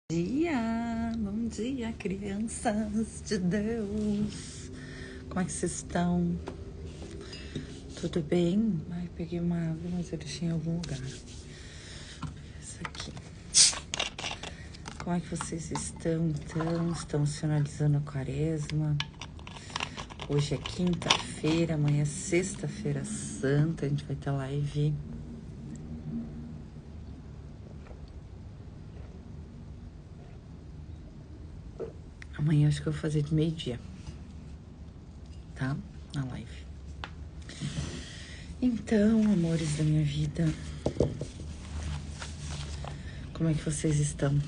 Bom dia, crianças de Deus. Como é que vocês estão? Tudo bem? Ai, peguei uma água, mas eu deixei em algum lugar. Isso aqui. Como é que vocês estão, então? Estão finalizando a quaresma? Hoje é quinta-feira, amanhã é sexta-feira santa. A gente vai ter live. Amanhã acho que eu vou fazer de meio-dia, tá? Na live. Então, amores da minha vida, como é que vocês estão?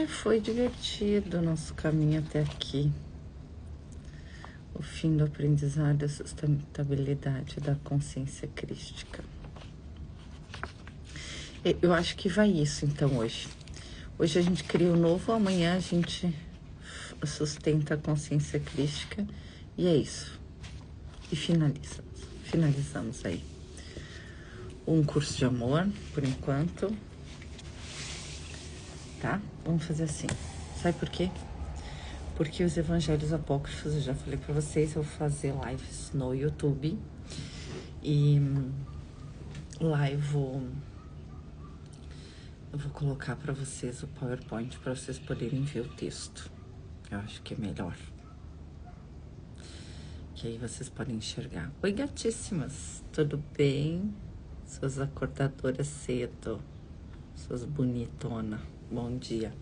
Foi divertido o nosso caminho até aqui. O fim do aprendizado e a sustentabilidade da consciência crística. Eu acho que vai isso, então, hoje. Hoje a gente cria o novo, amanhã a gente sustenta a consciência crística. E é isso. E finalizamos aí. Um curso de amor, por enquanto. Tá? Vamos fazer assim. Sabe por quê? Porque os evangelhos apócrifos, eu já falei pra vocês, eu vou fazer lives no YouTube. E lá eu vou colocar pra vocês o PowerPoint pra vocês poderem ver o texto. Eu acho que é melhor. Que aí vocês podem enxergar. Oi, gatíssimas, tudo bem? Suas acordadoras cedo, suas bonitonas, bom dia.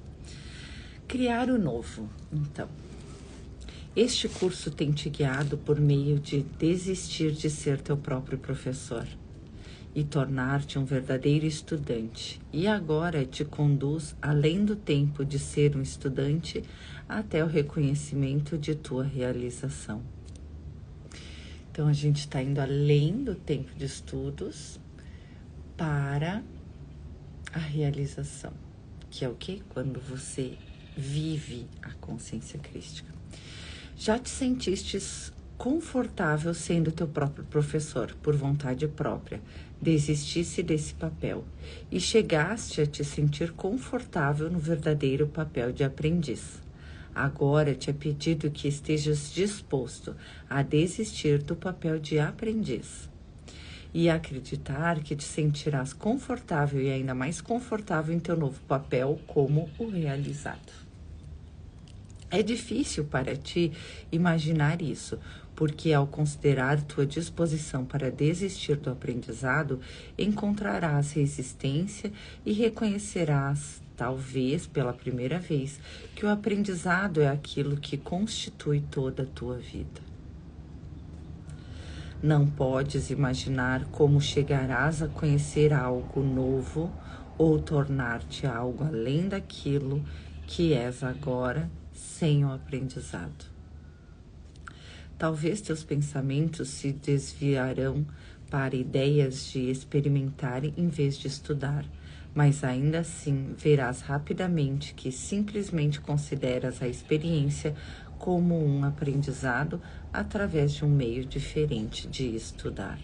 Criar o novo, então. Este curso tem te guiado por meio de desistir de ser teu próprio professor e tornar-te um verdadeiro estudante. E agora te conduz além do tempo de ser um estudante até o reconhecimento de tua realização. Então, a gente está indo além do tempo de estudos para a realização, que é o quê? Quando você vive a consciência crística. Já te sentistes confortável sendo teu próprio professor, por vontade própria, desistisse desse papel e chegaste a te sentir confortável no verdadeiro papel de aprendiz. Agora te é pedido que estejas disposto a desistir do papel de aprendiz e acreditar que te sentirás confortável e ainda mais confortável em teu novo papel como o realizado. É difícil para ti imaginar isso, porque ao considerar tua disposição para desistir do aprendizado, encontrarás resistência e reconhecerás, talvez pela primeira vez, que o aprendizado é aquilo que constitui toda a tua vida. Não podes imaginar como chegarás a conhecer algo novo ou tornar-te algo além daquilo que és agora, sem o aprendizado. Talvez teus pensamentos se desviarão para ideias de experimentar em vez de estudar, mas ainda assim verás rapidamente que simplesmente consideras a experiência como um aprendizado através de um meio diferente de estudar.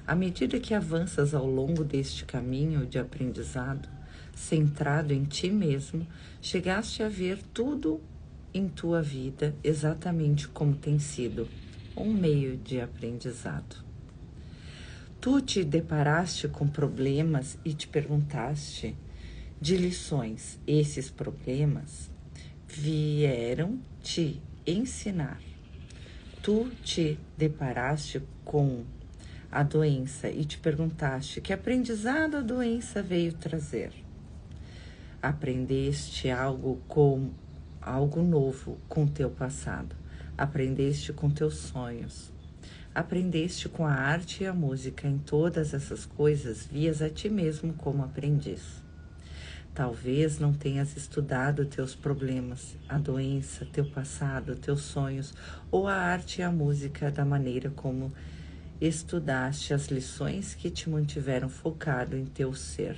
À medida que avanças ao longo deste caminho de aprendizado, centrado em ti mesmo, chegaste a ver tudo em tua vida exatamente como tem sido, um meio de aprendizado. Tu te deparaste com problemas e te perguntaste de lições. Esses problemas vieram te ensinar. Tu te deparaste com a doença e te perguntaste que aprendizado a doença veio trazer. Aprendeste algo novo com teu passado. Aprendeste com teus sonhos. Aprendeste com a arte e a música. Em todas essas coisas, vias a ti mesmo como aprendiz. Talvez não tenhas estudado teus problemas, a doença, teu passado, teus sonhos, ou a arte e a música da maneira como estudaste as lições que te mantiveram focado em teu ser.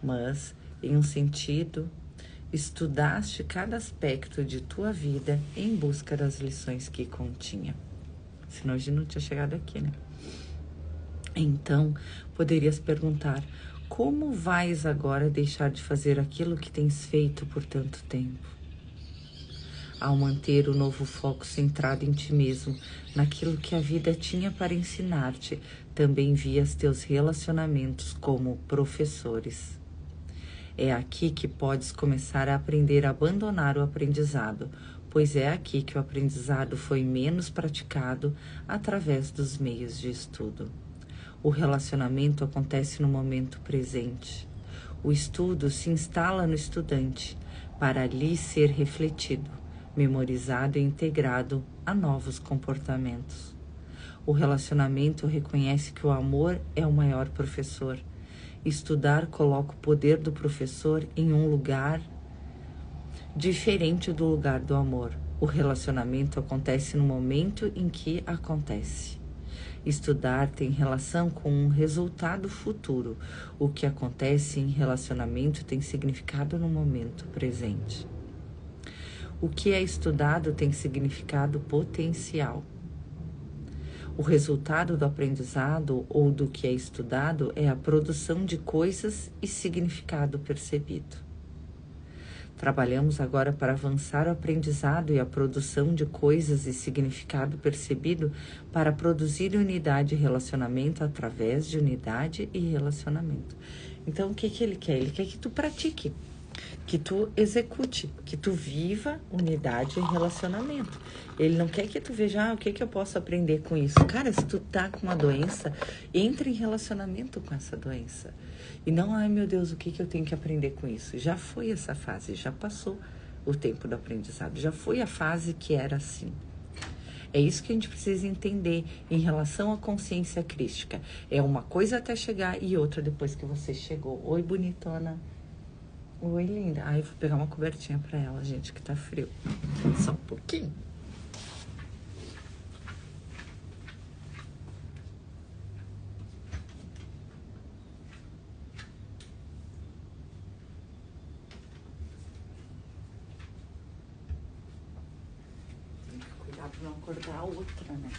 Mas, em um sentido, estudaste cada aspecto de tua vida em busca das lições que continha. Senão a gente não tinha chegado aqui, né? Então, poderias perguntar, como vais agora deixar de fazer aquilo que tens feito por tanto tempo? Ao manter o novo foco centrado em ti mesmo, naquilo que a vida tinha para ensinar-te, também vias teus relacionamentos como professores. É aqui que podes começar a aprender a abandonar o aprendizado, pois é aqui que o aprendizado foi menos praticado através dos meios de estudo. O relacionamento acontece no momento presente. O estudo se instala no estudante, para ali ser refletido, memorizado e integrado a novos comportamentos. O relacionamento reconhece que o amor é o maior professor. Estudar coloca o poder do professor em um lugar diferente do lugar do amor. O relacionamento acontece no momento em que acontece. Estudar tem relação com um resultado futuro. O que acontece em relacionamento tem significado no momento presente. O que é estudado tem significado potencial. O resultado do aprendizado ou do que é estudado é a produção de coisas e significado percebido. Trabalhamos agora para avançar o aprendizado e a produção de coisas e significado percebido para produzir unidade e relacionamento através de unidade e relacionamento. Então, o que ele quer? Ele quer que tu pratique, que tu execute, que tu viva unidade e relacionamento. Ele não quer que tu veja, o que eu posso aprender com isso? Cara, se tu tá com uma doença, entra em relacionamento com essa doença. E não, ai meu Deus, o que eu tenho que aprender com isso? Já foi essa fase, já passou o tempo do aprendizado, já foi a fase que era assim. É isso que a gente precisa entender em relação à consciência crística. É uma coisa até chegar e outra depois que você chegou. Oi, bonitona. Oi, linda. Ai, vou pegar uma cobertinha pra ela, gente, que tá frio. Só um pouquinho. Tem que cuidar pra não acordar a outra, né?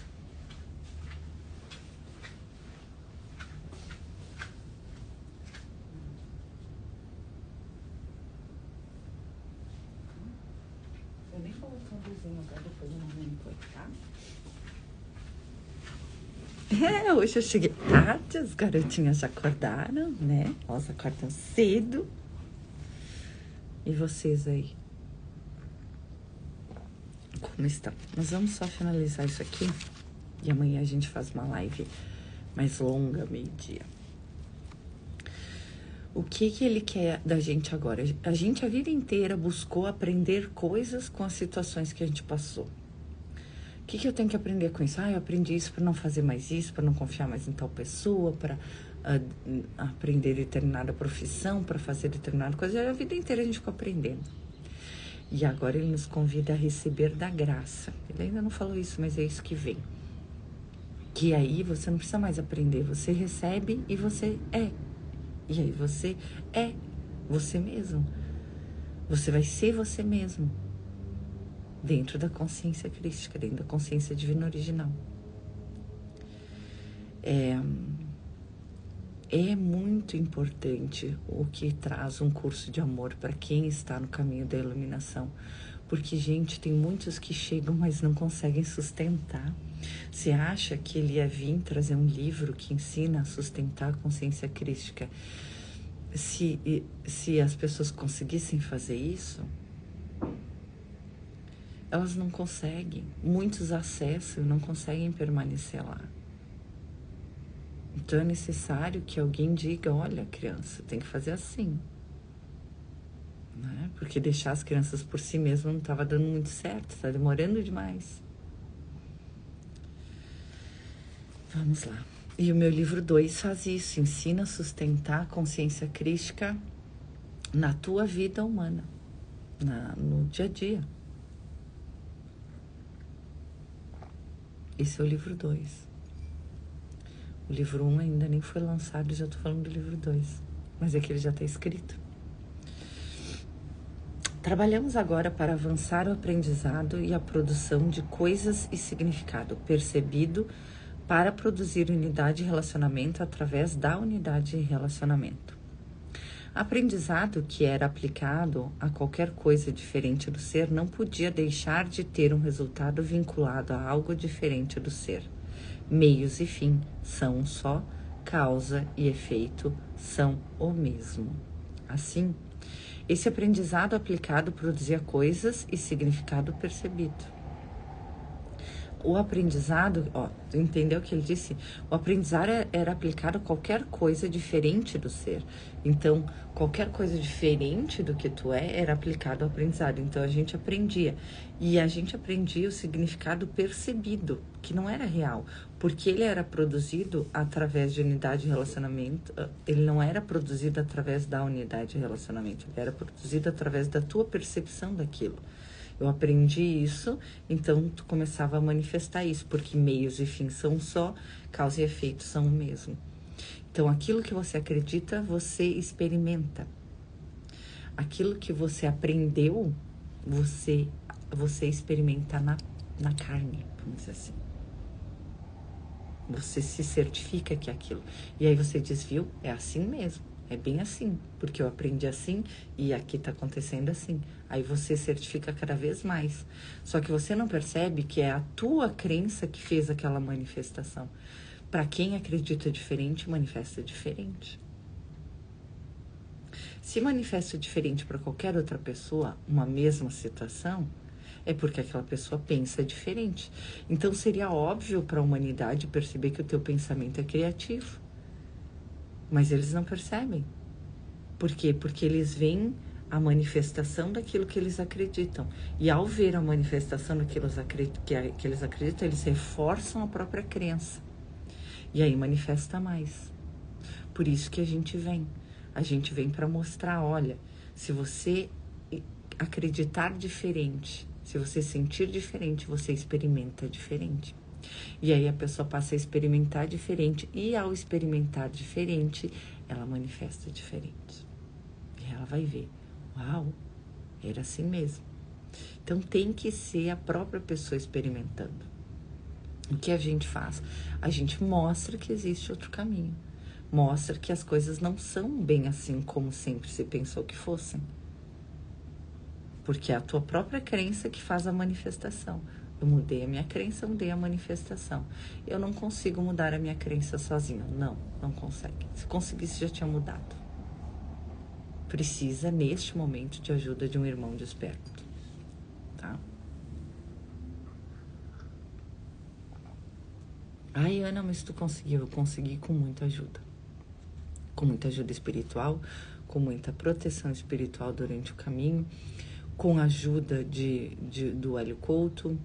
Eu nem coloquei um vizinho agora, depois o mamãe põe, tá? Hoje eu cheguei tarde, as garotinhas já acordaram, né? Elas acordam cedo. E vocês aí? Como estão? Nós vamos só finalizar isso aqui. E amanhã a gente faz uma live mais longa, meio-dia. O que ele quer da gente agora? A gente a vida inteira buscou aprender coisas com as situações que a gente passou. O que eu tenho que aprender com isso? Eu aprendi isso para não fazer mais isso, para não confiar mais em tal pessoa, para aprender determinada profissão, para fazer determinada coisa. A vida inteira a gente ficou aprendendo. E agora ele nos convida a receber da graça. Ele ainda não falou isso, mas é isso que vem. Que aí você não precisa mais aprender, você recebe e você é. E aí você é você mesmo. Você vai ser você mesmo. Dentro da consciência crística, dentro da consciência divina original. É muito importante o que traz um curso de amor para quem está no caminho da iluminação. Porque, gente, tem muitos que chegam, mas não conseguem sustentar. Você acha que ele ia vir trazer um livro que ensina a sustentar a consciência crística? Se as pessoas conseguissem fazer isso, elas não conseguem. Muitos acessam e não conseguem permanecer lá. Então é necessário que alguém diga, olha, criança, tem que fazer assim. Né? Porque deixar as crianças por si mesmo não estava dando muito certo, está demorando demais. Vamos lá. E o meu livro 2 faz isso, ensina a sustentar a consciência crística na tua vida humana, no dia a dia. Esse é o livro 2. O livro 1 ainda nem foi lançado, já estou falando do livro 2. Mas é que ele já está escrito. Trabalhamos agora para avançar o aprendizado e a produção de coisas e significado percebido para produzir unidade e relacionamento através da unidade e relacionamento. Aprendizado que era aplicado a qualquer coisa diferente do ser não podia deixar de ter um resultado vinculado a algo diferente do ser. Meios e fim são um só, causa e efeito são o mesmo. Assim, esse aprendizado aplicado produzia coisas e significado percebido. O aprendizado, tu entendeu o que ele disse? O aprendizado era aplicado a qualquer coisa diferente do ser. Então, qualquer coisa diferente do que tu era aplicado ao aprendizado. Então, a gente aprendia. E a gente aprendia o significado percebido, que não era real. Porque ele era produzido através de unidade de relacionamento. Ele não era produzido através da unidade de relacionamento. Ele era produzido através da tua percepção daquilo. Eu aprendi isso, então tu começava a manifestar isso, porque meios e fins são só, causa e efeito são o mesmo. Então, aquilo que você acredita, você experimenta. Aquilo que você aprendeu, você experimenta na carne, vamos dizer assim. Você se certifica que é aquilo. E aí você diz, viu, é assim mesmo. É bem assim, porque eu aprendi assim e aqui tá acontecendo assim. Aí você certifica cada vez mais. Só que você não percebe que é a tua crença que fez aquela manifestação. Para quem acredita diferente, manifesta diferente. Se manifesta diferente para qualquer outra pessoa, uma mesma situação, é porque aquela pessoa pensa diferente. Então seria óbvio para a humanidade perceber que o teu pensamento é criativo. Mas eles não percebem. Por quê? Porque eles veem a manifestação daquilo que eles acreditam. E ao ver a manifestação daquilo que eles acreditam, eles reforçam a própria crença. E aí manifesta mais. Por isso que a gente vem. A gente vem para mostrar, olha, se você acreditar diferente, se você sentir diferente, você experimenta diferente. E aí a pessoa passa a experimentar diferente. E ao experimentar diferente, ela manifesta diferente. E ela vai ver, uau, era assim mesmo. Então tem que ser a própria pessoa experimentando. O que a gente faz? A gente mostra que existe outro caminho. Mostra que as coisas não são bem assim como sempre se pensou que fossem. Porque é a tua própria crença que faz a manifestação. Eu mudei a minha crença, eu mudei a manifestação. Eu não consigo mudar a minha crença sozinha. Não consegue. Se conseguisse, já tinha mudado. Precisa, neste momento, de ajuda de um irmão desperto. Tá? Ai, Ana, mas tu conseguiu. Eu consegui com muita ajuda. Com muita ajuda espiritual, com muita proteção espiritual durante o caminho, com a ajuda do Hélio Couto,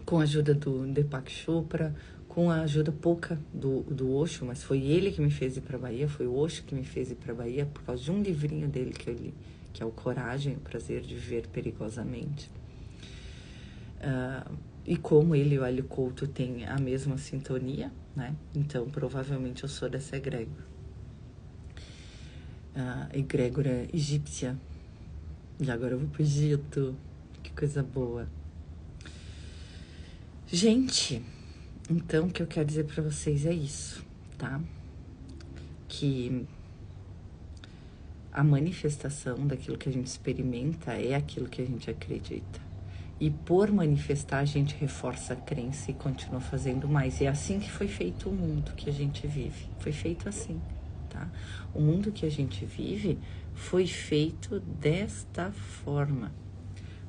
com a ajuda do Deepak Chopra, com a ajuda pouca do Osho, mas foi ele que me fez ir para a Bahia, foi o Osho que me fez ir para a Bahia por causa de um livrinho dele que eu li, que é o Coragem, o Prazer de Viver Perigosamente. E como ele e o Hélio Couto têm a mesma sintonia, né? Então provavelmente eu sou dessa egrégora. Egrégora egípcia. E agora eu vou pro Egito. Que coisa boa. Gente, então o que eu quero dizer pra vocês é isso, tá? Que a manifestação daquilo que a gente experimenta é aquilo que a gente acredita. E por manifestar, a gente reforça a crença e continua fazendo mais. E é assim que foi feito o mundo que a gente vive. Foi feito assim, tá? O mundo que a gente vive foi feito desta forma.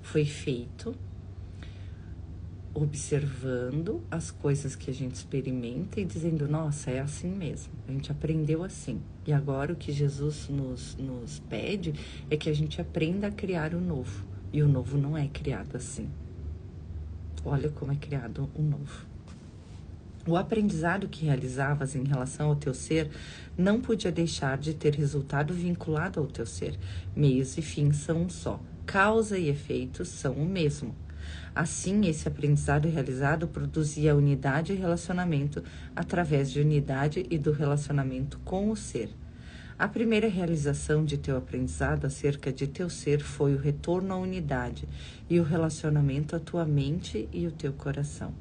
Foi feito observando as coisas que a gente experimenta e dizendo, nossa, é assim mesmo, a gente aprendeu assim. E agora o que Jesus nos pede é que a gente aprenda a criar o novo. E o novo não é criado assim. Olha como é criado o novo. O aprendizado que realizavas em relação ao teu ser não podia deixar de ter resultado vinculado ao teu ser. Meios e fins são um só. Causa e efeito são o mesmo. Assim, esse aprendizado realizado produzia unidade e relacionamento através de unidade e do relacionamento com o ser. A primeira realização de teu aprendizado acerca de teu ser foi o retorno à unidade e o relacionamento à tua mente e o teu coração.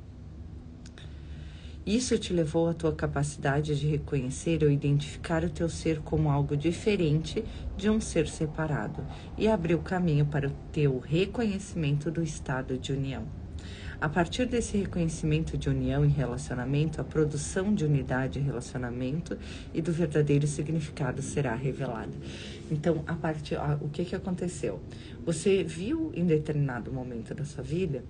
Isso te levou à tua capacidade de reconhecer ou identificar o teu ser como algo diferente de um ser separado e abriu caminho para o teu reconhecimento do estado de união. A partir desse reconhecimento de união e relacionamento, a produção de unidade e relacionamento e do verdadeiro significado será revelada. Então, o que aconteceu? Você viu em determinado momento da sua vida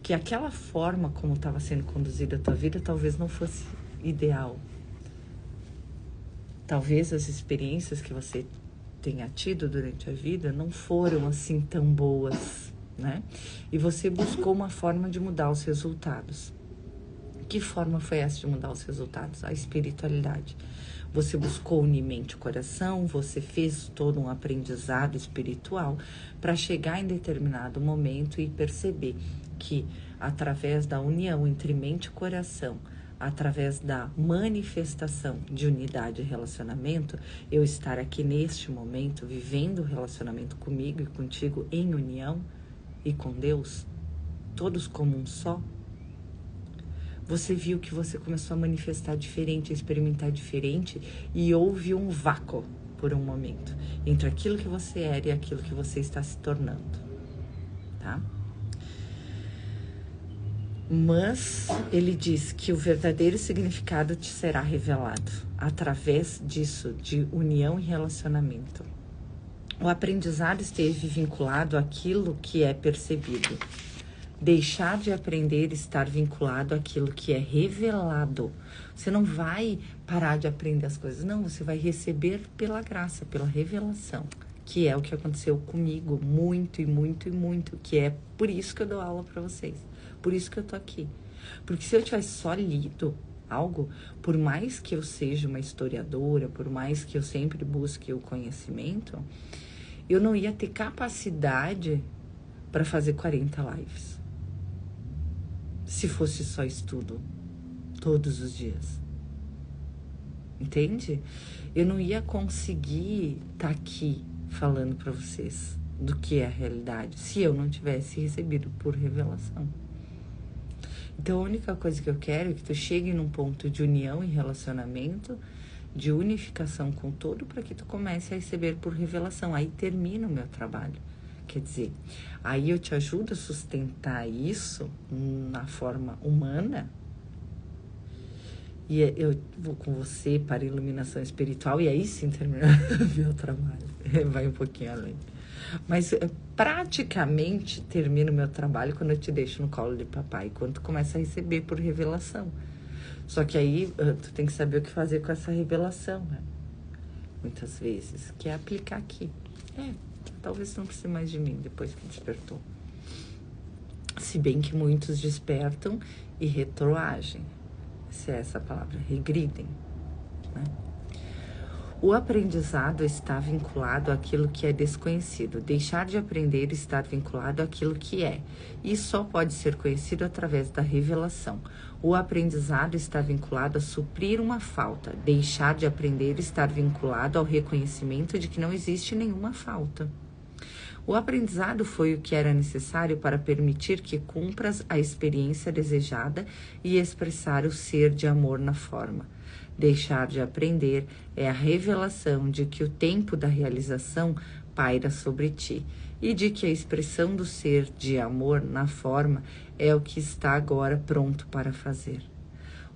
que aquela forma como estava sendo conduzida a tua vida talvez não fosse ideal. Talvez as experiências que você tenha tido durante a vida não foram assim tão boas, né? E você buscou uma forma de mudar os resultados. Que forma foi essa de mudar os resultados? A espiritualidade. Você buscou unir mente e coração, você fez todo um aprendizado espiritual para chegar em determinado momento e perceber que através da união entre mente e coração, através da manifestação de unidade e relacionamento, eu estar aqui neste momento, vivendo o relacionamento comigo e contigo em união e com Deus, todos como um só, você viu que você começou a manifestar diferente, a experimentar diferente e houve um vácuo por um momento entre aquilo que você era e aquilo que você está se tornando, tá? Mas ele diz que o verdadeiro significado te será revelado através disso, de união e relacionamento. O aprendizado esteve vinculado àquilo que é percebido. Deixar de aprender estar vinculado àquilo que é revelado. Você não vai parar de aprender as coisas, não, você vai receber pela graça, pela revelação, que é o que aconteceu comigo muito e muito e muito, que é por isso que eu dou aula para vocês, por isso que eu tô aqui. Porque se eu tivesse só lido algo, por mais que eu seja uma historiadora, por mais que eu sempre busque o conhecimento, eu não ia ter capacidade para fazer 40 lives. Se fosse só estudo, todos os dias. Entende? Eu não ia conseguir estar aqui falando para vocês do que é a realidade, se eu não tivesse recebido por revelação. Então, a única coisa que eu quero é que tu chegue num ponto de união e relacionamento, de unificação com todo, para que tu comece a receber por revelação. Aí termina o meu trabalho. Quer dizer, aí eu te ajudo a sustentar isso na forma humana e eu vou com você para a iluminação espiritual e aí sim termina o meu trabalho. Vai um pouquinho além. Mas praticamente termina o meu trabalho quando eu te deixo no colo de papai, quando tu começa a receber por revelação. Só que aí tu tem que saber o que fazer com essa revelação, né? Muitas vezes, que é aplicar aqui. Talvez não precise mais de mim depois que despertou. Se bem que muitos despertam e retroagem. Se é essa a palavra, regridem, né? O aprendizado está vinculado àquilo que é desconhecido. Deixar de aprender está vinculado àquilo que é. E só pode ser conhecido através da revelação. O aprendizado está vinculado a suprir uma falta. Deixar de aprender está vinculado ao reconhecimento de que não existe nenhuma falta. O aprendizado foi o que era necessário para permitir que cumpras a experiência desejada e expressar o ser de amor na forma. Deixar de aprender é a revelação de que o tempo da realização paira sobre ti e de que a expressão do ser de amor na forma é o que está agora pronto para fazer.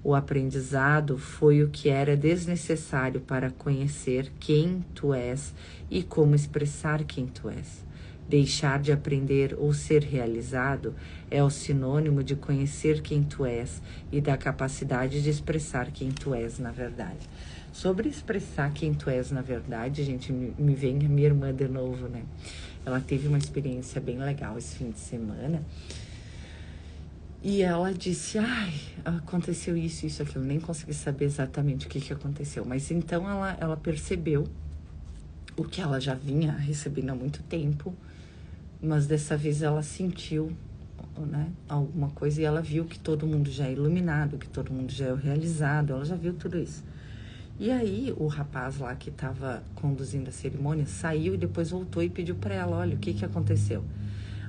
O aprendizado foi o que era desnecessário para conhecer quem tu és e como expressar quem tu és. Deixar de aprender ou ser realizado é o sinônimo de conhecer quem tu és e da capacidade de expressar quem tu és na verdade. Sobre expressar quem tu és na verdade, gente, me vem a minha irmã de novo, né? Ela teve uma experiência bem legal esse fim de semana. E ela disse, aconteceu isso, aquilo. Nem consegui saber exatamente o que aconteceu. Mas então ela percebeu o que ela já vinha recebendo há muito tempo. Mas dessa vez ela sentiu, né, alguma coisa e ela viu que todo mundo já é iluminado, que todo mundo já é realizado, ela já viu tudo isso. E aí o rapaz lá que estava conduzindo a cerimônia saiu e depois voltou e pediu para ela, olha, o que aconteceu?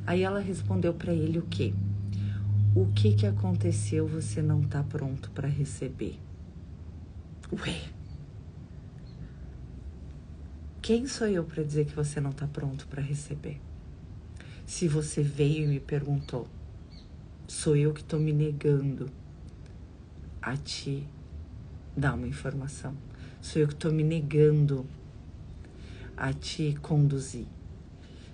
Aí ela respondeu para ele o quê? O que aconteceu? Você não tá pronto para receber. Ué, quem sou eu para dizer que você não tá pronto para receber? Se você veio e me perguntou, sou eu que tô me negando a te dar uma informação. Sou eu que tô me negando a te conduzir.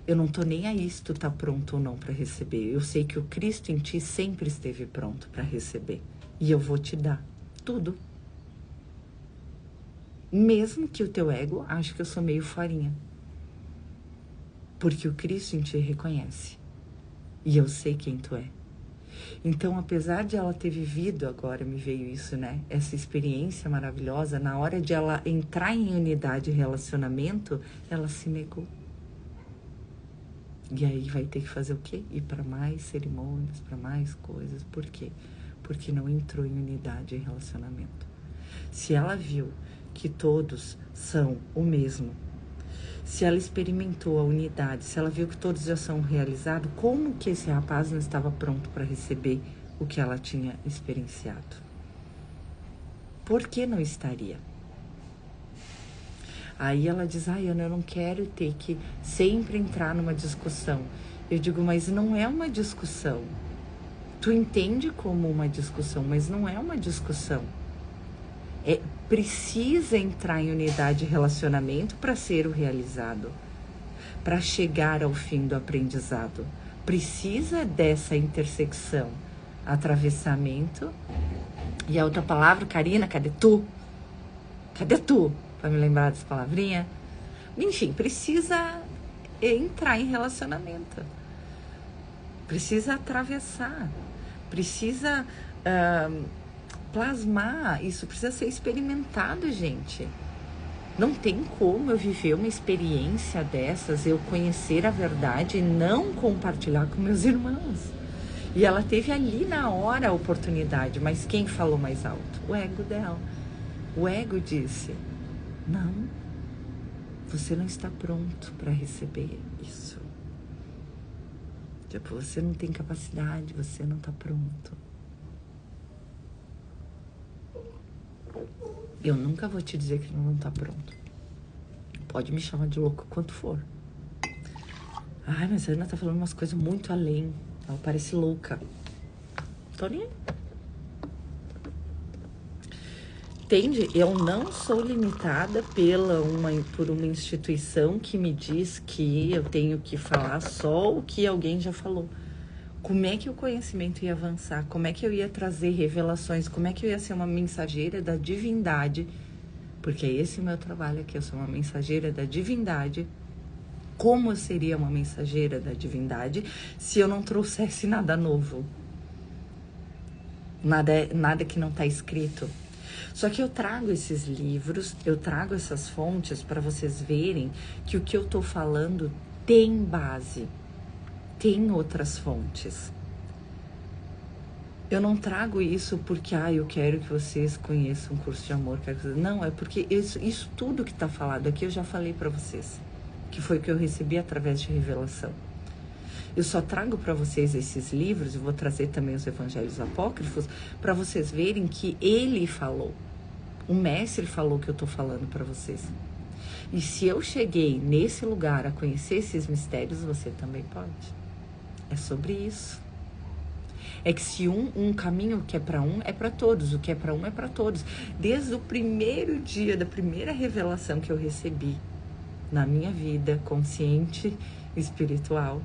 Eu não tô nem aí se tu tá pronto ou não para receber. Eu sei que o Cristo em ti sempre esteve pronto para receber. E eu vou te dar tudo. Mesmo que o teu ego ache que eu sou meio farinha. Porque o Cristo em ti reconhece. E eu sei quem tu é. Então, apesar de ela ter vivido, agora me veio isso, né? Essa experiência maravilhosa, na hora de ela entrar em unidade e relacionamento, ela se negou. E aí vai ter que fazer o quê? Ir para mais cerimônias, para mais coisas. Por quê? Porque não entrou em unidade e relacionamento. Se ela viu que todos são o mesmo, se ela experimentou a unidade, se ela viu que todos já são realizados, como que esse rapaz não estava pronto para receber o que ela tinha experienciado? Por que não estaria? Aí ela diz, Ana, eu não quero ter que sempre entrar numa discussão. Eu digo, mas não é uma discussão. Tu entende como uma discussão, mas não é uma discussão. Precisa entrar em unidade e relacionamento para ser o realizado, para chegar ao fim do aprendizado. Precisa dessa intersecção, atravessamento. E a outra palavra, Karina, cadê tu? Cadê tu? Para me lembrar dessa palavrinha. Enfim, precisa entrar em relacionamento. Precisa atravessar. Precisa plasmar. Isso precisa ser experimentado, gente. Não tem como eu viver uma experiência dessas, eu conhecer a verdade e não compartilhar com meus irmãos. E ela teve ali na hora a oportunidade, mas quem falou mais alto? O ego dela. O ego disse, não, você não está pronto para receber isso. Tipo, você não tem capacidade, você não está pronto. Eu nunca vou te dizer que não está pronto. Pode me chamar de louco quanto for. Ai, mas a Ana tá falando umas coisas muito além. Ela parece louca. Tô nem aí. Entende? Eu não sou limitada por uma instituição que me diz que eu tenho que falar só o que alguém já falou. Como é que o conhecimento ia avançar? Como é que eu ia trazer revelações? Como é que eu ia ser uma mensageira da divindade? Porque é esse o meu trabalho aqui, eu sou uma mensageira da divindade. Como eu seria uma mensageira da divindade se eu não trouxesse nada novo? Nada que não está escrito. Só que eu trago esses livros, eu trago essas fontes para vocês verem que o que eu estou falando tem base. Tem outras fontes. Eu não trago isso porque, eu quero que vocês conheçam um curso de amor. Não, é porque isso tudo que está falado aqui eu já falei para vocês. Que foi o que eu recebi através de revelação. Eu só trago para vocês esses livros, e vou trazer também os evangelhos apócrifos, para vocês verem que ele falou. O mestre falou que eu estou falando para vocês. E se eu cheguei nesse lugar a conhecer esses mistérios, você também pode. É sobre isso. É que se um caminho que é para um, é para todos. O que é para um, é para todos. Desde o primeiro dia, da primeira revelação que eu recebi na minha vida, consciente, espiritual,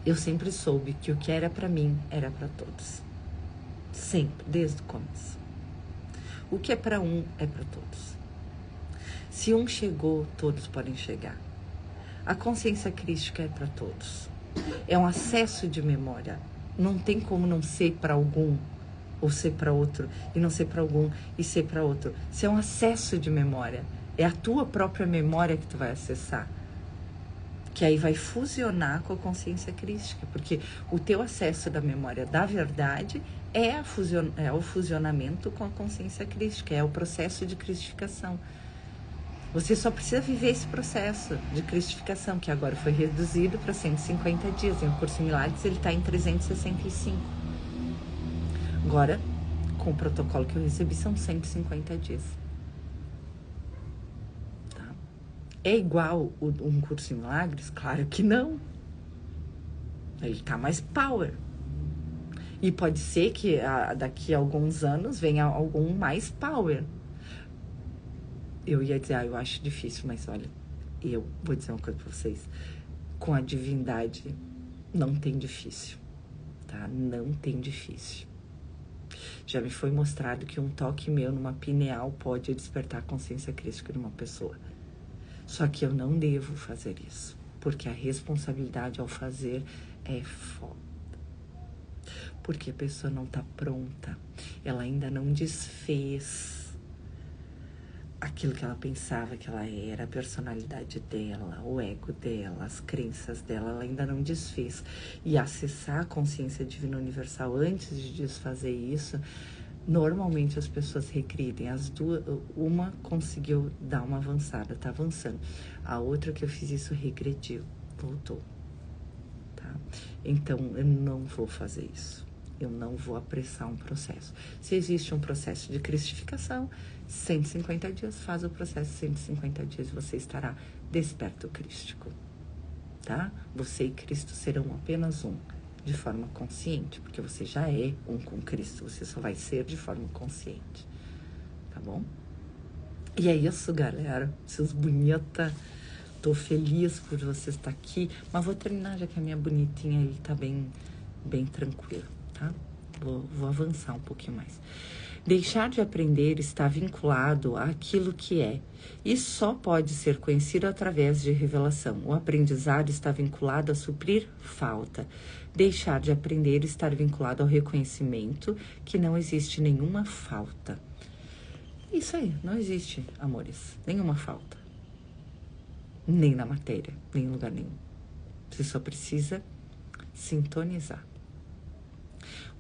eu sempre soube que o que era para mim, era para todos. Sempre, desde o começo. O que é para um, é para todos. Se um chegou, todos podem chegar. A consciência crística é para todos. É um acesso de memória. Não tem como não ser para algum, ou ser para outro, e não ser para algum, e ser para outro. Isso é um acesso de memória. É a tua própria memória que tu vai acessar. Que aí vai fusionar com a consciência crística. Porque o teu acesso da memória da verdade é o fusionamento com a consciência crística. É o processo de cristificação. Você só precisa viver esse processo de cristificação, que agora foi reduzido para 150 dias. Em O Curso em Milagres, ele está em 365. Agora, com o protocolo que eu recebi, são 150 dias. Tá? É igual um curso em milagres? Claro que não. Ele tá mais power. E pode ser que daqui a alguns anos venha algum mais power. Eu ia dizer, eu acho difícil, mas olha, eu vou dizer uma coisa pra vocês. Com a divindade, não tem difícil, tá? Não tem difícil. Já me foi mostrado que um toque meu numa pineal pode despertar a consciência crística de uma pessoa. Só que eu não devo fazer isso, porque a responsabilidade ao fazer é foda. Porque a pessoa não tá pronta, ela ainda não desfez aquilo que ela pensava que ela era, a personalidade dela, o ego dela, as crenças dela, ela ainda não desfez. E acessar a consciência divina universal antes de desfazer isso, normalmente as pessoas regridem. As duas, uma conseguiu dar uma avançada, tá avançando. A outra que eu fiz isso regrediu, voltou. Tá? Então, eu não vou fazer isso. Eu não vou apressar um processo. Se existe um processo de cristificação, 150 dias, faz o processo 150 dias, você estará desperto crístico, tá? Você e Cristo serão apenas um, de forma consciente, porque você já é um com Cristo, você só vai ser de forma consciente, tá bom? E é isso, galera, seus bonita, tô feliz por você estar aqui, mas vou terminar já que a minha bonitinha aí tá bem tranquila, tá? Vou avançar um pouquinho mais. Deixar de aprender está vinculado àquilo que é, e só pode ser conhecido através de revelação. O aprendizado está vinculado a suprir falta. Deixar de aprender está vinculado ao reconhecimento que não existe nenhuma falta. Isso aí, não existe, amores, nenhuma falta. Nem na matéria, nem em lugar nenhum. Você só precisa sintonizar.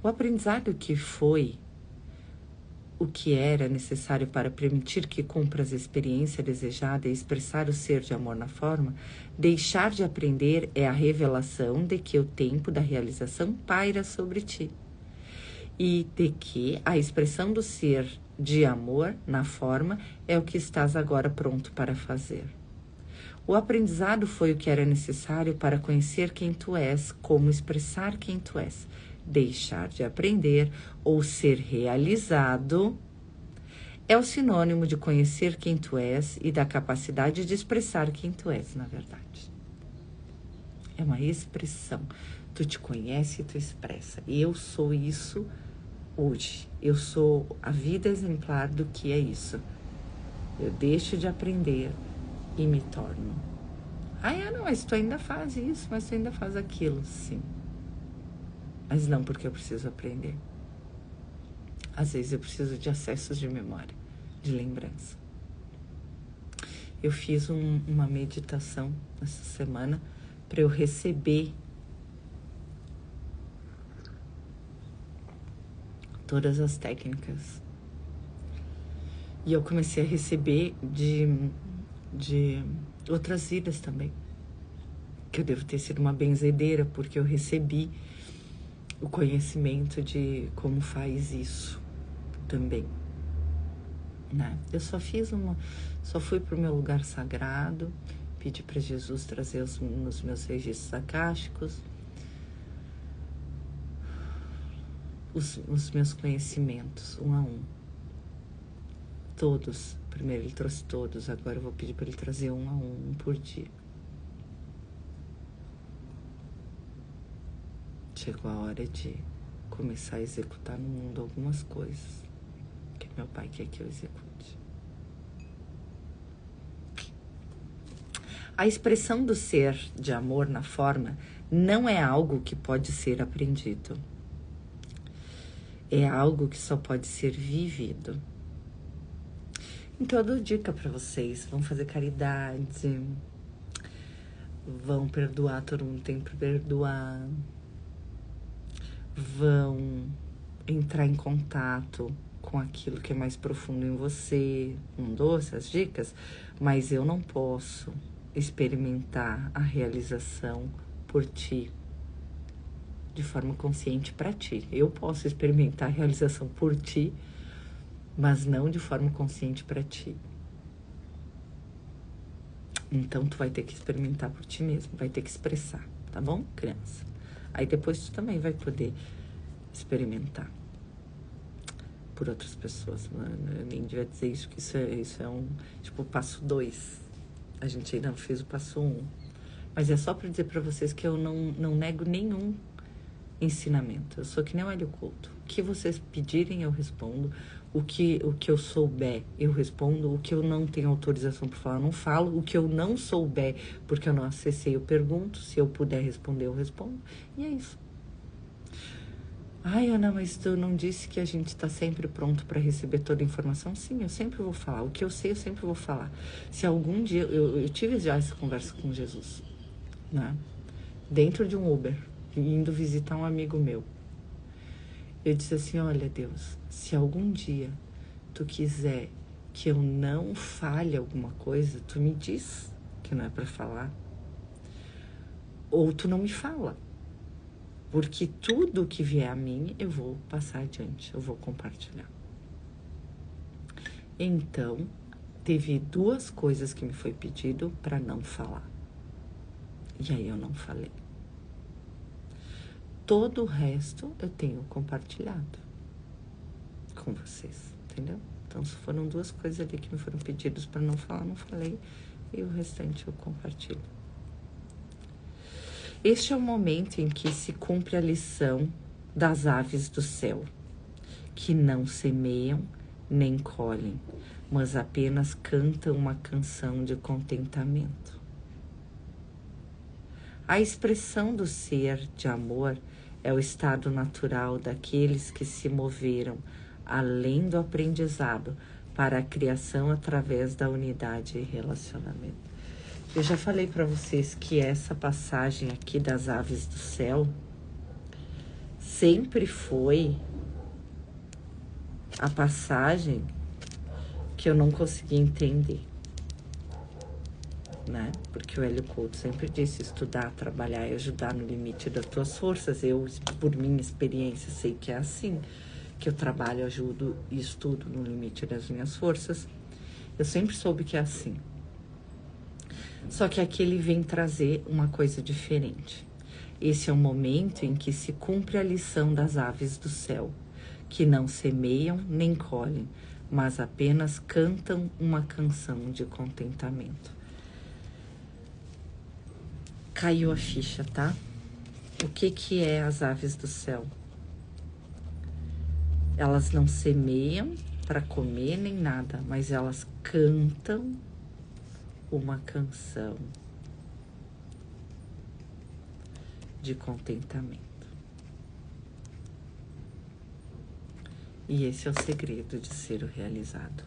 O aprendizado que foi o que era necessário para permitir que cumpras a experiência desejada e expressar o ser de amor na forma, deixar de aprender é a revelação de que o tempo da realização paira sobre ti e de que a expressão do ser de amor na forma é o que estás agora pronto para fazer. O aprendizado foi o que era necessário para conhecer quem tu és, como expressar quem tu és. Deixar de aprender ou ser realizado é o sinônimo de conhecer quem tu és e da capacidade de expressar quem tu és, na verdade. É uma expressão. Tu te conhece e tu expressa. Eu sou isso hoje. Eu sou a vida exemplar do que é isso. Eu deixo de aprender e me torno. Não, mas tu ainda faz isso, mas tu ainda faz aquilo. Sim. Mas não porque eu preciso aprender. Às vezes eu preciso de acessos de memória, de lembrança. Eu fiz uma meditação essa semana para eu receber todas as técnicas. E eu comecei a receber de outras vidas também. Que eu devo ter sido uma benzedeira, porque eu recebi o conhecimento de como faz isso também, né? Eu só fui pro meu lugar sagrado, pedi para Jesus trazer nos meus registros akáshicos os meus conhecimentos, um a um. Todos. Primeiro ele trouxe todos, agora eu vou pedir para ele trazer um a um por dia. Chegou a hora de começar a executar no mundo algumas coisas que meu pai quer que eu execute. A expressão do ser de amor na forma não é algo que pode ser aprendido. É algo que só pode ser vivido. Então eu dou dica para vocês. Vão fazer caridade. Vão perdoar, todo mundo tem para perdoar. Vão entrar em contato com aquilo que é mais profundo em você. Não dou essas dicas, mas eu não posso experimentar a realização por ti. de forma consciente para ti. Eu posso experimentar a realização por ti, mas não de forma consciente para ti. Então, tu vai ter que experimentar por ti mesmo, vai ter que expressar, tá bom, criança? Aí depois tu também vai poder experimentar por outras pessoas. Eu nem devia dizer isso, que isso é um, tipo, passo 2. A gente ainda não fez o passo 1. Mas é só para dizer para vocês que eu não nego nenhum ensinamento. Eu sou que nem o Hélio Couto. O que vocês pedirem, eu respondo. O que eu souber, eu respondo. O que eu não tenho autorização para falar, eu não falo. O que eu não souber, porque eu não acessei, eu pergunto. Se eu puder responder, eu respondo. E é isso. Ai, Ana, mas tu não disse que a gente está sempre pronto para receber toda a informação? Sim, eu sempre vou falar. O que eu sei, eu sempre vou falar. Se algum dia... Eu tive já essa conversa com Jesus, né? Dentro de um Uber, indo visitar um amigo meu. Eu disse assim, olha, Deus, se algum dia tu quiser que eu não fale alguma coisa, tu me diz que não é para falar. Ou tu não me fala. Porque tudo que vier a mim, eu vou passar adiante, eu vou compartilhar. Então, teve 2 coisas que me foi pedido para não falar. E aí eu não falei. Todo o resto eu tenho compartilhado com vocês, entendeu? Então, se foram 2 coisas ali que me foram pedidos para não falar, não falei. E o restante eu compartilho. Este é o momento em que se cumpre a lição das aves do céu, que não semeiam nem colhem, mas apenas cantam uma canção de contentamento. A expressão do ser de amor é o estado natural daqueles que se moveram além do aprendizado para a criação através da unidade e relacionamento. Eu já falei para vocês que essa passagem aqui das aves do céu sempre foi a passagem que eu não consegui entender, né? Porque o Hélio Couto sempre disse estudar, trabalhar e ajudar no limite das tuas forças. Eu, por minha experiência, sei que é assim, que eu trabalho, ajudo e estudo no limite das minhas forças. Eu sempre soube que é assim. Só que aqui ele vem trazer uma coisa diferente. Esse é o momento em que se cumpre a lição das aves do céu, que não semeiam nem colhem, mas apenas cantam uma canção de contentamento. Caiu a ficha, tá? O que é as aves do céu? Elas não semeiam para comer nem nada, mas elas cantam uma canção de contentamento. E esse é o segredo de ser o realizado.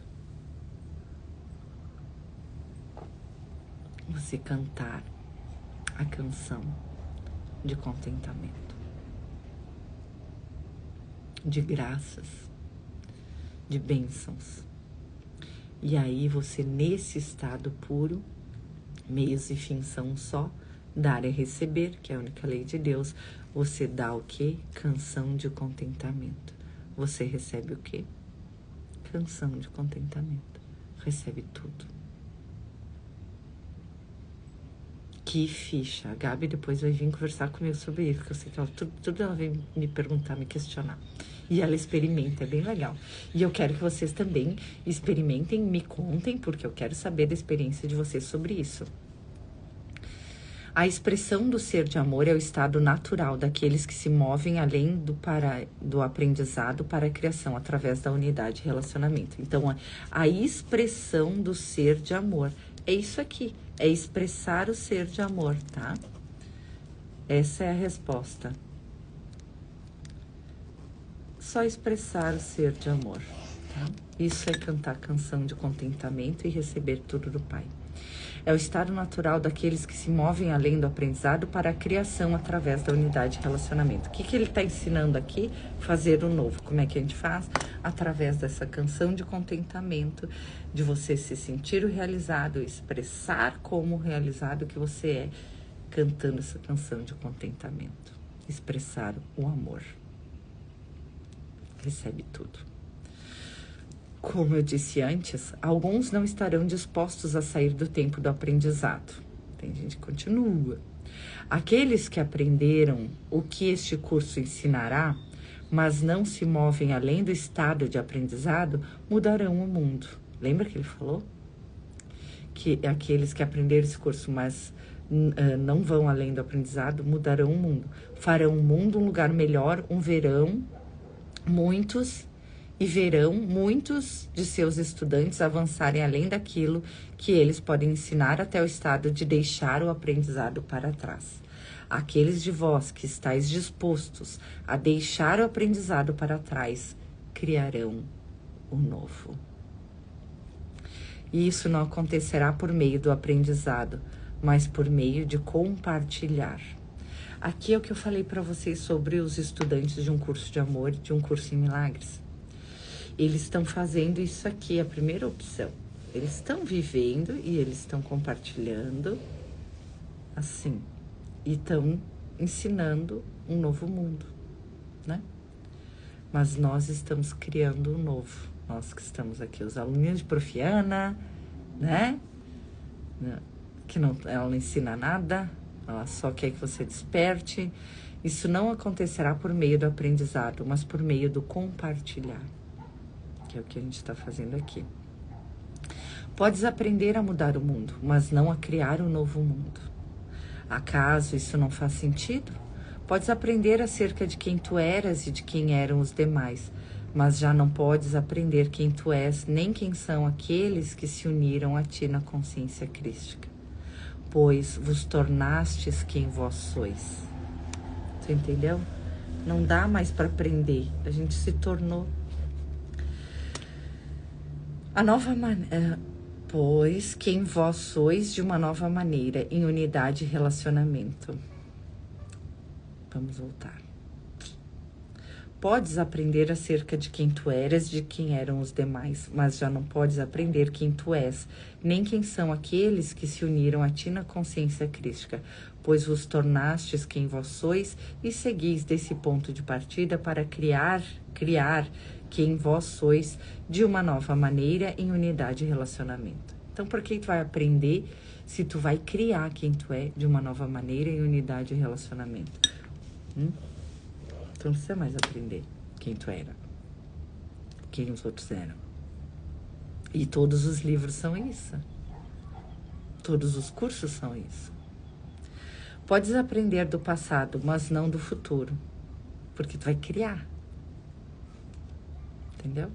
Você cantar a canção de contentamento, de graças, de bênçãos. E aí você, nesse estado puro, meios e fins são um só, dar é receber, que é a única lei de Deus. Você dá o quê? Canção de contentamento. Você recebe o quê? Canção de contentamento. Recebe tudo. Que ficha. A Gabi depois vai vir conversar comigo sobre isso, porque eu sei que ela, tudo ela vem me perguntar, me questionar. E ela experimenta, é bem legal. E eu quero que vocês também experimentem, me contem, porque eu quero saber da experiência de vocês sobre isso. A expressão do ser de amor é o estado natural daqueles que se movem além do aprendizado para a criação, através da unidade e relacionamento. Então, a expressão do ser de amor é isso aqui, é expressar o ser de amor, tá? Essa é a resposta. Só expressar o ser de amor, tá? Isso é cantar canção de contentamento e receber tudo do Pai. É o estado natural daqueles que se movem além do aprendizado para a criação através da unidade e relacionamento. O que ele está ensinando aqui? Fazer o novo. Como é que a gente faz? Através dessa canção de contentamento, de você se sentir o realizado, expressar como realizado que você é, cantando essa canção de contentamento. expressar o amor. Recebe tudo. Como eu disse antes, alguns não estarão dispostos a sair do tempo do aprendizado. Tem gente que continua. Aqueles que aprenderam o que este curso ensinará, mas não se movem além do estado de aprendizado, mudarão o mundo. Lembra que ele falou? Que aqueles que aprenderam esse curso, mas não vão além do aprendizado, mudarão o mundo. Farão o mundo um lugar melhor, verão muitos de seus estudantes avançarem além daquilo que eles podem ensinar até o estado de deixar o aprendizado para trás. Aqueles de vós que estáis dispostos a deixar o aprendizado para trás, criarão o novo. E isso não acontecerá por meio do aprendizado, mas por meio de compartilhar. Aqui é o que eu falei para vocês sobre os estudantes de um curso de amor e de um curso em milagres. Eles estão fazendo isso aqui, a primeira opção. Eles estão vivendo e eles estão compartilhando assim. E estão ensinando um novo mundo, né? Mas nós estamos criando um novo. Nós que estamos aqui, os aluninhos de Profiana, né? Que não, ela não ensina nada, ela só quer que você desperte. Isso não acontecerá por meio do aprendizado, mas por meio do compartilhar, que é o que a gente está fazendo aqui. Podes aprender a mudar o mundo, mas não a criar um novo mundo. Acaso isso não faz sentido? Podes aprender acerca de quem tu eras e de quem eram os demais, mas já não podes aprender quem tu és, nem quem são aqueles que se uniram a ti na consciência crística. Pois vos tornastes quem vós sois. Você entendeu? Não dá mais para aprender, a gente se tornou. A nova maneira, pois quem vós sois de uma nova maneira, em unidade e relacionamento. Vamos voltar. Podes aprender acerca de quem tu eras, de quem eram os demais, mas já não podes aprender quem tu és, nem quem são aqueles que se uniram a ti na consciência crística, pois vos tornastes quem vós sois e seguis desse ponto de partida para criar quem vós sois de uma nova maneira em unidade e relacionamento. Então, por que tu vai aprender se tu vai criar quem tu é de uma nova maneira em unidade e relacionamento? Tu não precisa mais aprender quem tu era, quem os outros eram. E todos os livros são isso. Todos os cursos são isso. Podes aprender do passado, mas não do futuro, porque tu vai criar. Entendeu?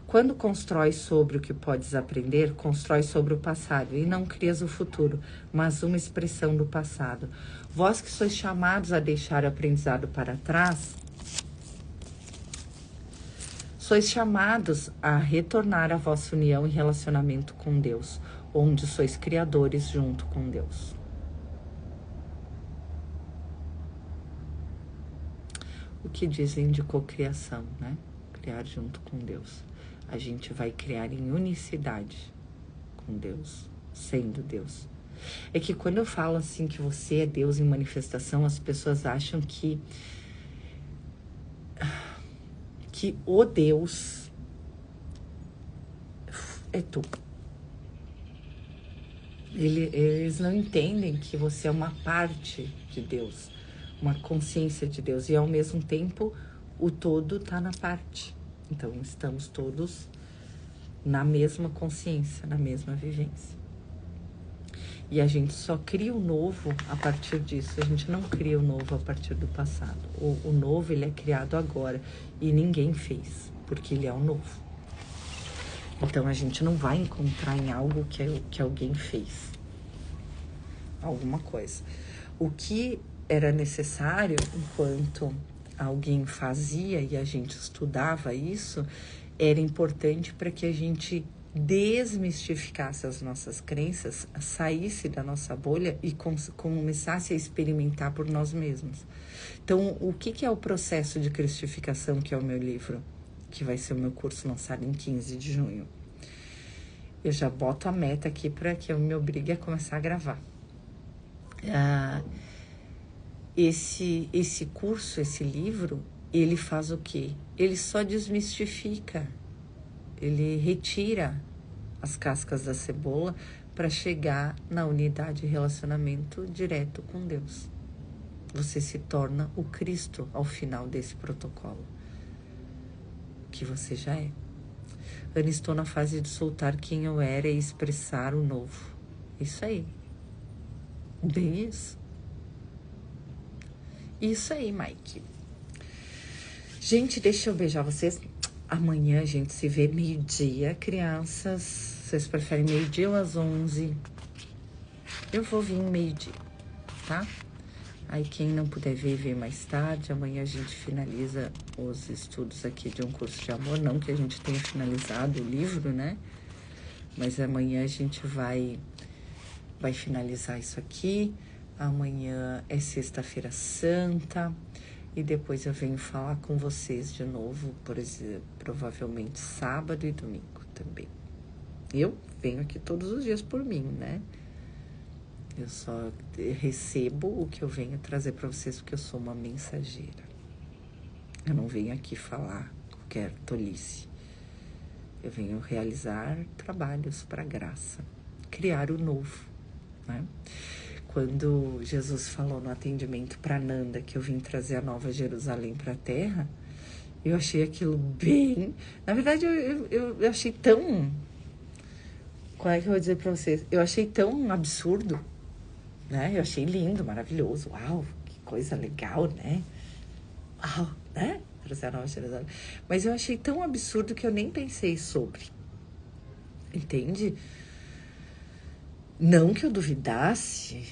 Quando constróis sobre o que podes aprender, constróis sobre o passado e não crias o futuro, mas uma expressão do passado. Vós que sois chamados a deixar o aprendizado para trás, sois chamados a retornar à vossa união e relacionamento com Deus, onde sois criadores junto com Deus. O que dizem de cocriação, né? Criar junto com Deus. A gente vai criar em unicidade com Deus, sendo Deus. É que quando eu falo assim que você é Deus em manifestação, as pessoas acham que o Deus é tu. Eles não entendem que você é uma parte de Deus, uma consciência de Deus, e ao mesmo tempo o todo está na parte. Então, estamos todos na mesma consciência, na mesma vivência. E a gente só cria o novo a partir disso. A gente não cria o novo a partir do passado. O novo, ele é criado agora. E ninguém fez, porque ele é o novo. Então, a gente não vai encontrar em algo que alguém fez. Alguma coisa. O que era necessário, enquanto alguém fazia e a gente estudava isso, era importante para que a gente desmistificasse as nossas crenças, saísse da nossa bolha e começasse a experimentar por nós mesmos. Então, o que é o processo de cristificação, que é o meu livro, que vai ser o meu curso lançado em 15 de junho? Eu já boto a meta aqui para que eu me obrigue a começar a gravar. esse curso, esse livro, ele faz o quê? Ele só desmistifica, ele retira as cascas da cebola para chegar na unidade de relacionamento direto com Deus. Você se torna o Cristo ao final desse protocolo, que você já é. Ana, estou na fase de soltar quem eu era e expressar o novo. Isso aí. Bem isso. Isso aí, Mike. Gente, deixa eu beijar vocês. Amanhã a gente se vê meio-dia, crianças. Vocês preferem meio-dia ou às 11? Eu vou vir meio-dia, tá? Aí quem não puder ver, vê mais tarde. Amanhã a gente finaliza os estudos aqui de um curso de amor. Não que a gente tenha finalizado o livro, né? Mas amanhã a gente vai finalizar isso aqui. Amanhã é sexta-feira santa. E depois eu venho falar com vocês de novo, por exemplo, provavelmente sábado e domingo também. Eu venho aqui todos os dias por mim, né? Eu só recebo o que eu venho trazer para vocês, porque eu sou uma mensageira. Eu não venho aqui falar qualquer tolice. Eu venho realizar trabalhos para a graça, criar o novo, né? Quando Jesus falou no atendimento para Nanda que eu vim trazer a Nova Jerusalém para a Terra, eu achei aquilo bem... Na verdade, eu achei tão... Como é que eu vou dizer para vocês? Eu achei tão absurdo, né? Eu achei lindo, maravilhoso. Uau, que coisa legal, né? Uau, né? Trazer a Nova Jerusalém. Mas eu achei tão absurdo que eu nem pensei sobre. Entende? Não que eu duvidasse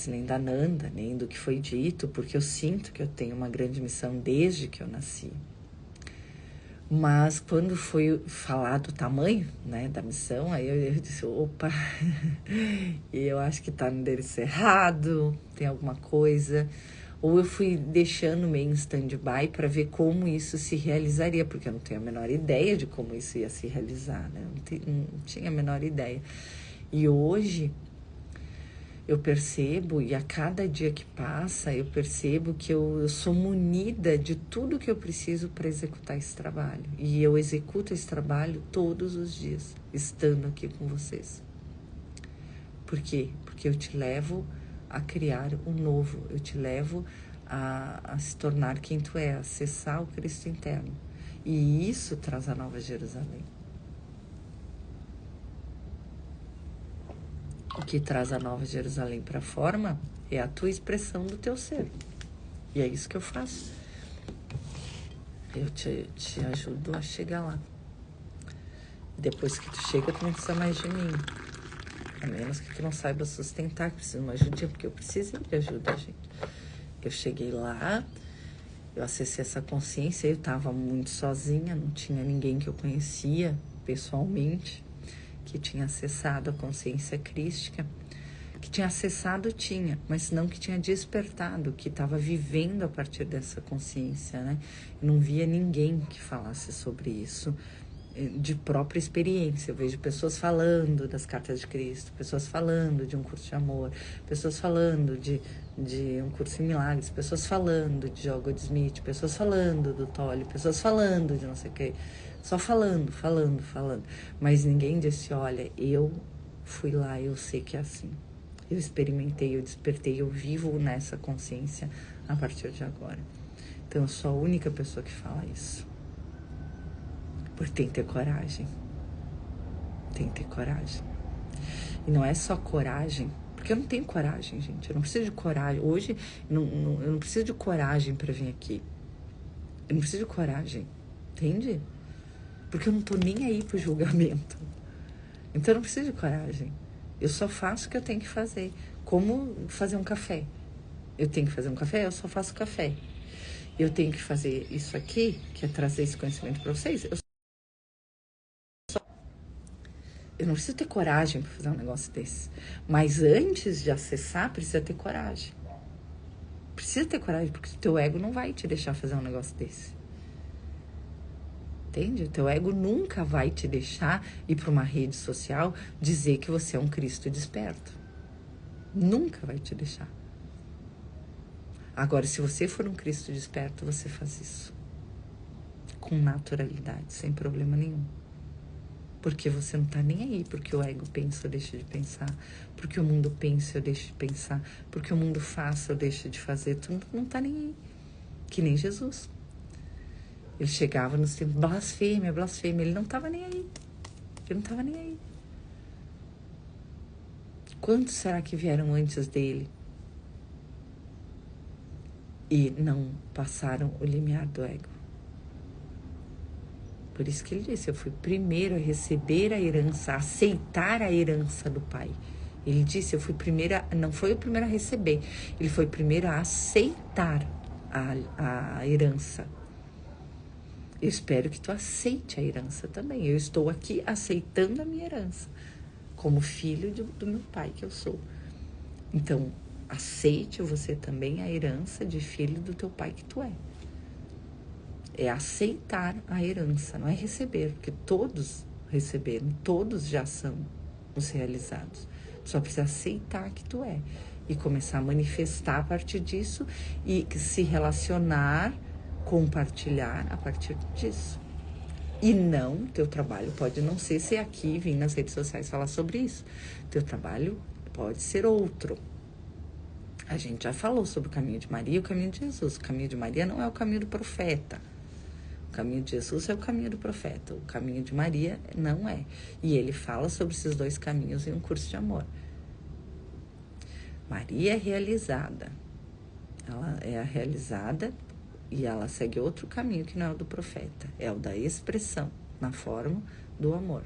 nem da Nanda, nem do que foi dito, porque eu sinto que eu tenho uma grande missão desde que eu nasci. Mas quando foi falado o tamanho, né, da missão, aí eu disse, opa, e eu acho que tá no endereço errado, tem alguma coisa. Ou eu fui deixando meio em stand-by para ver como isso se realizaria, porque eu não tenho a menor ideia de como isso ia se realizar, né? Não tinha a menor ideia. E hoje eu percebo, e a cada dia que passa, eu percebo que eu sou munida de tudo que eu preciso para executar esse trabalho. E eu executo esse trabalho todos os dias, estando aqui com vocês. Por quê? Porque eu te levo a criar um novo, eu te levo a se tornar quem tu é, a acessar o Cristo interno. E isso traz a Nova Jerusalém. O que traz a Nova Jerusalém para a forma é a tua expressão do teu ser. E é isso que eu faço. Eu te ajudo a chegar lá. Depois que tu chega, tu não precisa mais de mim. A menos que tu não saiba sustentar, que precisa de uma ajudinha, porque eu preciso de ajuda, gente. Eu cheguei lá, eu acessei essa consciência, eu estava muito sozinha, não tinha ninguém que eu conhecia pessoalmente, que tinha acessado a consciência crística, que tinha acessado, mas não que tinha despertado, que estava vivendo a partir dessa consciência, né? Eu não via ninguém que falasse sobre isso de própria experiência. Eu vejo pessoas falando das cartas de Cristo, pessoas falando de um curso de amor, pessoas falando de um curso em milagres, pessoas falando de Yoga de Smith, pessoas falando do Tolle, pessoas falando de não sei o que. Só falando. Mas ninguém disse, olha, eu fui lá, eu sei que é assim. Eu experimentei, eu despertei, eu vivo nessa consciência a partir de agora. Então, eu sou a única pessoa que fala isso. Porque tem que ter coragem. Tem que ter coragem. E não é só coragem, porque eu não tenho coragem, gente. Eu não preciso de coragem. Hoje, eu não preciso de coragem para vir aqui. Eu não preciso de coragem. Entende? Porque eu não tô nem aí pro julgamento. Então eu não preciso de coragem. Eu só faço o que eu tenho que fazer. Como fazer um café. Eu tenho que fazer um café, eu só faço café. Eu tenho que fazer isso aqui, que é trazer esse conhecimento para vocês. Eu não preciso ter coragem para fazer um negócio desse. Mas antes de acessar, precisa ter coragem. Precisa ter coragem, porque o teu ego não vai te deixar fazer um negócio desse. Entende? O teu ego nunca vai te deixar ir para uma rede social dizer que você é um Cristo desperto. Nunca vai te deixar. Agora, se você for um Cristo desperto, você faz isso com naturalidade, sem problema nenhum. Porque você não tá nem aí porque o ego pensa ou deixa de pensar, porque o mundo pensa ou deixa de pensar, porque o mundo faça ou deixa de fazer, tu não tá nem aí. Que nem Jesus. Ele chegava nos tempos, blasfêmia, blasfêmia, ele não tava nem aí. Ele não tava nem aí. Quantos será que vieram antes dele e não passaram o limiar do ego? Por isso que ele disse, eu fui primeiro a receber a herança, a aceitar a herança do Pai. Ele disse, eu fui primeira, não foi o primeiro a receber, ele foi o primeiro a aceitar a herança. Eu espero que tu aceite a herança também. Eu estou aqui aceitando a minha herança, como filho do meu pai que eu sou. Então, aceite você também a herança de filho do teu pai que tu é. É aceitar a herança, não é receber, porque todos receberam, todos já são os realizados. Tu só precisa aceitar que tu é e começar a manifestar a partir disso e se relacionar, compartilhar a partir disso. E não, teu trabalho pode não ser aqui, vir nas redes sociais falar sobre isso. Teu trabalho pode ser outro. A gente já falou sobre o caminho de Maria e o caminho de Jesus. O caminho de Maria não é o caminho do profeta. O caminho de Jesus é o caminho do profeta. O caminho de Maria não é. E ele fala sobre esses dois caminhos em um curso de amor. Maria é realizada. Ela é a realizada e ela segue outro caminho que não é o do profeta. É o da expressão, na forma do amor.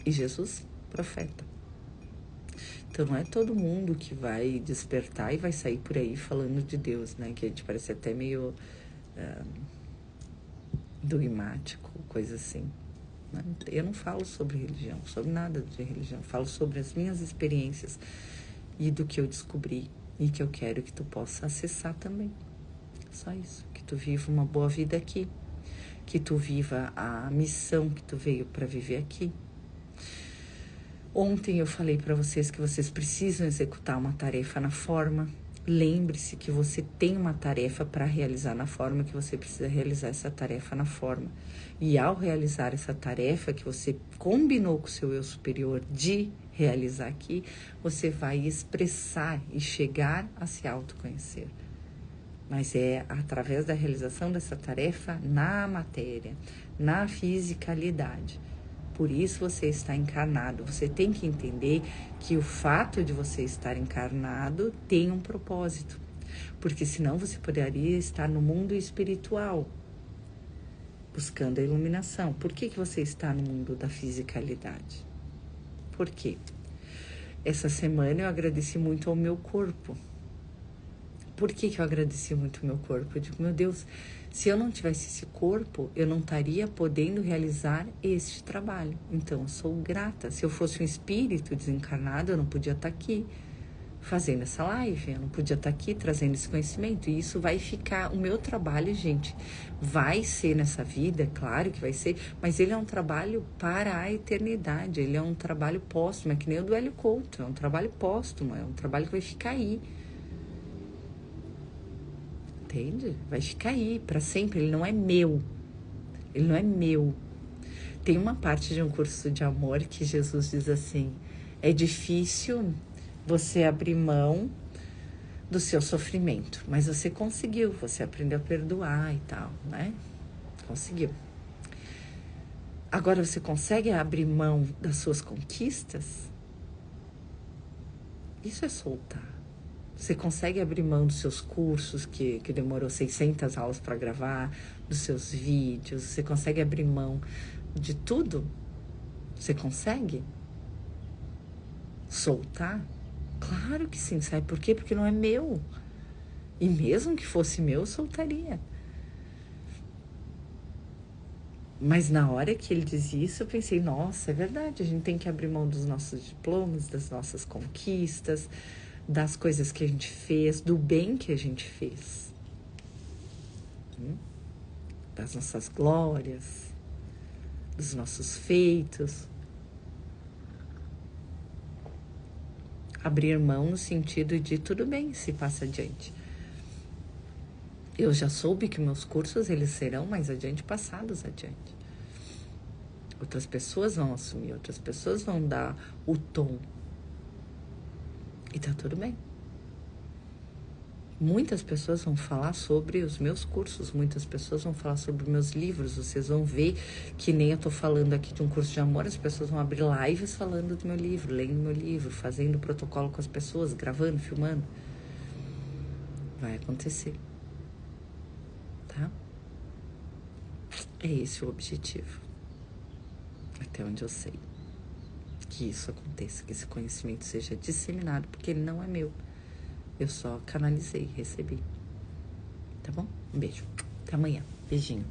E Jesus, profeta. Então, não é todo mundo que vai despertar e vai sair por aí falando de Deus, né? Que a gente parece até meio dogmático, coisa assim. Né? Eu não falo sobre religião, sobre nada de religião. Eu falo sobre as minhas experiências e do que eu descobri e que eu quero que tu possa acessar também. Só isso. Que tu viva uma boa vida aqui. Que tu viva a missão que tu veio para viver aqui. Ontem eu falei para vocês que vocês precisam executar uma tarefa na forma. Lembre-se que você tem uma tarefa para realizar na forma, que você precisa realizar essa tarefa na forma. E ao realizar essa tarefa que você combinou com o seu eu superior de realizar aqui, você vai expressar e chegar a se autoconhecer. Mas é através da realização dessa tarefa na matéria, na fisicalidade. Por isso você está encarnado. Você tem que entender que o fato de você estar encarnado tem um propósito. Porque senão você poderia estar no mundo espiritual, buscando a iluminação. Por que você está no mundo da fisicalidade? Por quê? Essa semana eu agradeci muito ao meu corpo. Por que eu agradeci muito ao meu corpo? Eu digo, meu Deus, se eu não tivesse esse corpo, eu não estaria podendo realizar este trabalho. Então, eu sou grata. Se eu fosse um espírito desencarnado, eu não podia estar aqui fazendo essa live, eu não podia estar aqui trazendo esse conhecimento. E isso vai ficar, o meu trabalho, gente, vai ser nessa vida, claro que vai ser, mas ele é um trabalho para a eternidade, ele é um trabalho póstumo, é que nem o do Hélio Couto, é um trabalho póstumo, é um trabalho que vai ficar aí. Entende? Vai ficar aí para sempre. Ele não é meu. Ele não é meu. Tem uma parte de um curso de amor que Jesus diz assim: é difícil você abrir mão do seu sofrimento, mas você conseguiu, você aprendeu a perdoar e tal, né? Conseguiu. Agora você consegue abrir mão das suas conquistas? Isso é soltar. Você consegue abrir mão dos seus cursos, que demorou 600 aulas para gravar, dos seus vídeos, você consegue abrir mão de tudo? Você consegue soltar? Claro que sim, sabe por quê? Porque não é meu. E mesmo que fosse meu, eu soltaria. Mas na hora que ele dizia isso, eu pensei, nossa, é verdade, a gente tem que abrir mão dos nossos diplomas, das nossas conquistas, das coisas que a gente fez, do bem que a gente fez, das nossas glórias, dos nossos feitos. abrir mão no sentido de tudo bem se passa adiante. Eu já soube que meus cursos, eles serão mais adiante passados adiante. Outras pessoas vão assumir, outras pessoas vão dar o tom. E tá tudo bem. Muitas pessoas vão falar sobre os meus cursos, muitas pessoas vão falar sobre meus livros. Vocês vão ver que nem eu tô falando aqui de um curso de amor, as pessoas vão abrir lives falando do meu livro, lendo meu livro, fazendo protocolo com as pessoas, gravando, filmando. Vai acontecer. Tá? É esse o objetivo. Até onde eu sei. Que isso aconteça, que esse conhecimento seja disseminado, porque ele não é meu. Eu só canalizei, recebi. Tá bom? Um beijo. Até amanhã. Beijinho.